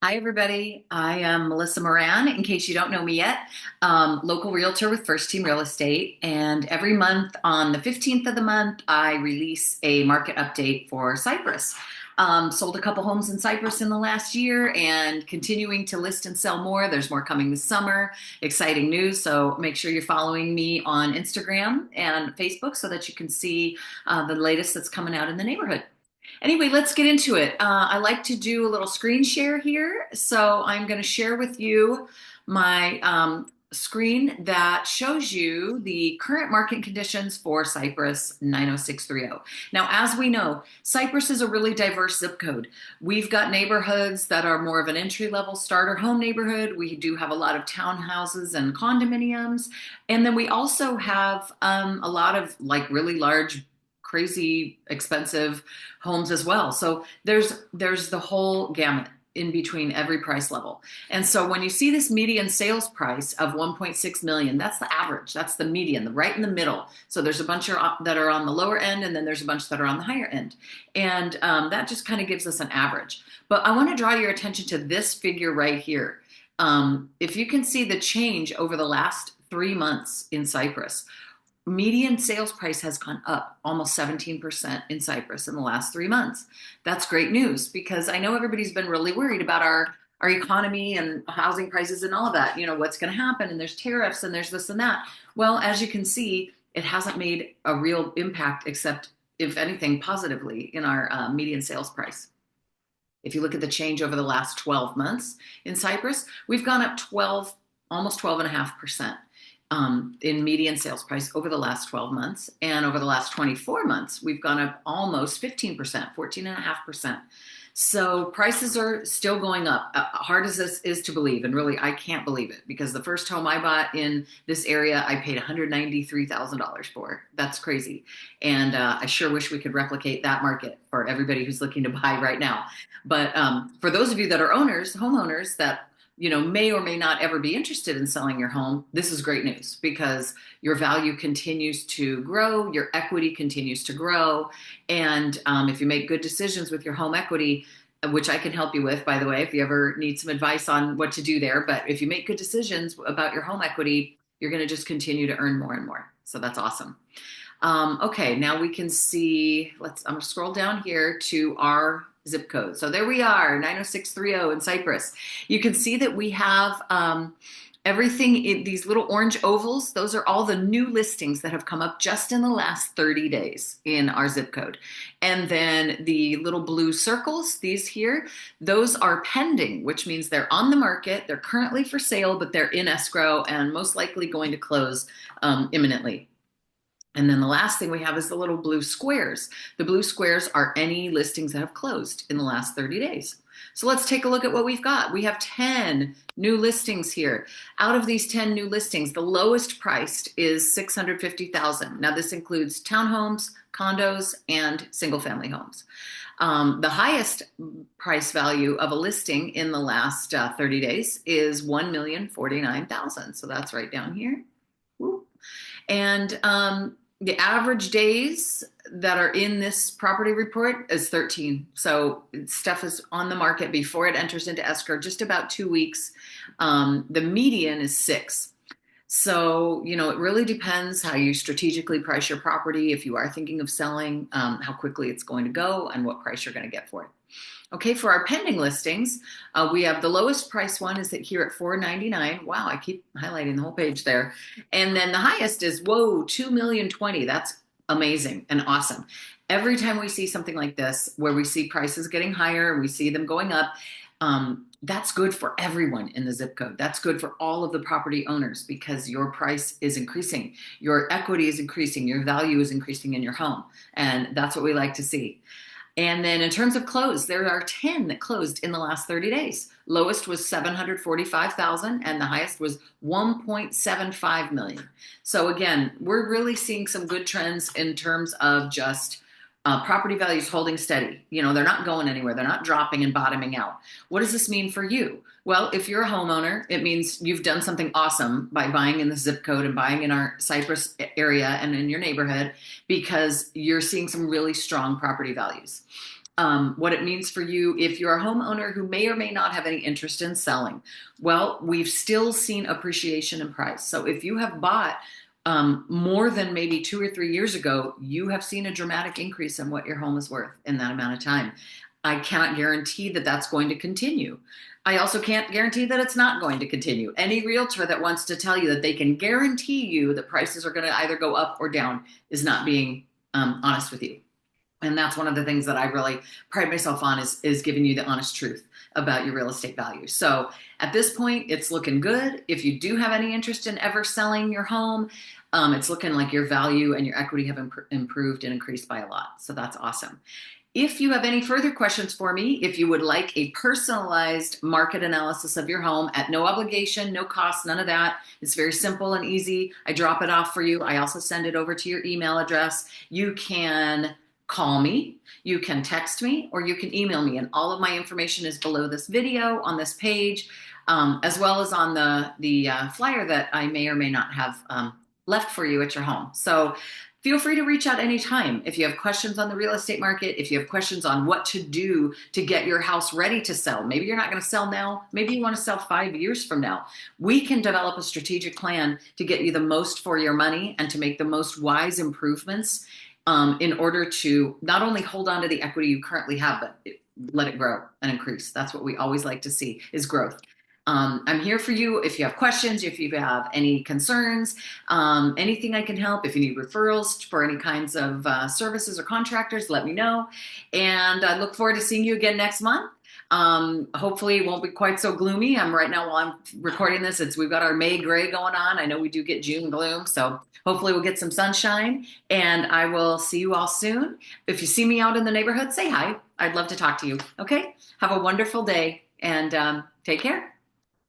Hi, everybody. I am Melissa Moran, in case you don't know me yet, local realtor with First Team Real Estate. And every month on the 15th of the month, I release a market update for Cypress. Sold a couple homes in Cypress in the last year and continuing to list and sell more. There's more coming this summer. Exciting news. So make sure you're following me on Instagram and Facebook so that you can see the latest that's coming out in the neighborhood. Anyway, let's get into it. I like to do a little screen share here. So I'm going to share with you my screen that shows you the current market conditions for Cypress 90630. Now, as we know, Cypress is a really diverse zip code. We've got neighborhoods that are more of an entry-level starter home neighborhood. We do have a lot of townhouses and condominiums. And then we also have a lot of like really large crazy expensive homes as well. So there's the whole gamut in between every price level. And so when you see this median sales price of 1.6 million, that's the average. That's the median, the right in the middle. So there's a bunch that are on the lower end, and then there's a bunch that are on the higher end. And that just kind of gives us an average. But I want to draw your attention to this figure right here. If you can see the change over the last 3 months in Cypress, median sales price has gone up almost 17% in Cypress in the last 3 months. That's great news because I know everybody's been really worried about our economy and housing prices and all of that. You know, what's going to happen, and there's tariffs and there's this and that. Well, as you can see, it hasn't made a real impact except, if anything, positively in our median sales price. If you look at the change over the last 12 months in Cypress, we've gone up almost 12.5%. In median sales price over the last 12 months. And over the last 24 months, we've gone up almost 15%, 14.5%. So prices are still going up. Hard as this is to believe, and really I can't believe it, because the first home I bought in this area, I paid $193,000 for. That's crazy. And I sure wish we could replicate that market for everybody who's looking to buy right now. But for those of you that are homeowners that may or may not ever be interested in selling your home, this is great news because your value continues to grow, your equity continues to grow. And if you make good decisions with your home equity, which I can help you with, by the way, if you ever need some advice on what to do there, but if you make good decisions about your home equity, you're going to just continue to earn more and more. So that's awesome. Okay, now we can see, I'm going to scroll down here to our zip code. So there we are, 90630 in Cypress. You can see that we have everything in these little orange ovals. Those are all the new listings that have come up just in the last 30 days in our zip code. And then the little blue circles, these here, those are pending, which means they're on the market. They're currently for sale, but they're in escrow and most likely going to close imminently. And then the last thing we have is the little blue squares. The blue squares are any listings that have closed in the last 30 days. So let's take a look at what we've got. We have 10 new listings here. Out of these 10 new listings, the lowest priced is $650,000. Now this includes townhomes, condos, and single family homes. The highest price value of a listing in the last 30 days is $1,049,000. So that's right down here. Woo. And the average days that are in this property report is 13. So stuff is on the market before it enters into escrow, just about 2 weeks. The median is 6. So, it really depends how you strategically price your property. If you are thinking of selling, how quickly it's going to go and what price you're going to get for it. Okay, for our pending listings, we have the lowest price one is here at $499,000. Wow, I keep highlighting the whole page there. And then the highest is, whoa, $2,020,000. That's amazing and awesome. Every time we see something like this, where we see prices getting higher and we see them going up, that's good for everyone in the zip code. That's good for all of the property owners because your price is increasing, your equity is increasing, your value is increasing in your home. And that's what we like to see. And then in terms of close, there are 10 that closed in the last 30 days. Lowest was $745,000 and the highest was $1.75 million. So again, we're really seeing some good trends in terms of just property values holding steady. They're not going anywhere. They're not dropping and bottoming out. What does this mean for you? Well, if you're a homeowner, it means you've done something awesome by buying in the zip code and buying in our Cypress area and in your neighborhood because you're seeing some really strong property values. what it means for you if you're a homeowner who may or may not have any interest in selling. Well, we've still seen appreciation in price. So if you have bought more than maybe 2 or 3 years ago, you have seen a dramatic increase in what your home is worth in that amount of time. I cannot guarantee that that's going to continue. I also can't guarantee that it's not going to continue. Any realtor that wants to tell you that they can guarantee you that prices are going to either go up or down is not being honest with you. And that's one of the things that I really pride myself on is giving you the honest truth about your real estate value. So at this point, it's looking good. If you do have any interest in ever selling your home, it's looking like your value and your equity have improved and increased by a lot. So that's awesome. If you have any further questions for me, if you would like a personalized market analysis of your home at no obligation, no cost, none of that, it's very simple and easy. I drop it off for you. I also send it over to your email address. You can call me, you can text me, or you can email me. And all of my information is below this video on this page, as well as on the flyer that I may or may not have left for you at your home. So feel free to reach out anytime. If you have questions on the real estate market, if you have questions on what to do to get your house ready to sell, maybe you're not going to sell now, maybe you want to sell 5 years from now, we can develop a strategic plan to get you the most for your money and to make the most wise improvements in order to not only hold on to the equity you currently have, but let it grow and increase. That's what we always like to see is growth. I'm here for you if you have questions, if you have any concerns, anything I can help. If you need referrals for any kinds of services or contractors, let me know. And I look forward to seeing you again next month. Hopefully it won't be quite so gloomy. Right now while I'm recording this, we've got our May gray going on. I know we do get June gloom, so hopefully we'll get some sunshine, and I will see you all soon. If you see me out in the neighborhood, say hi. I'd love to talk to you. Okay? Have a wonderful day, and take care.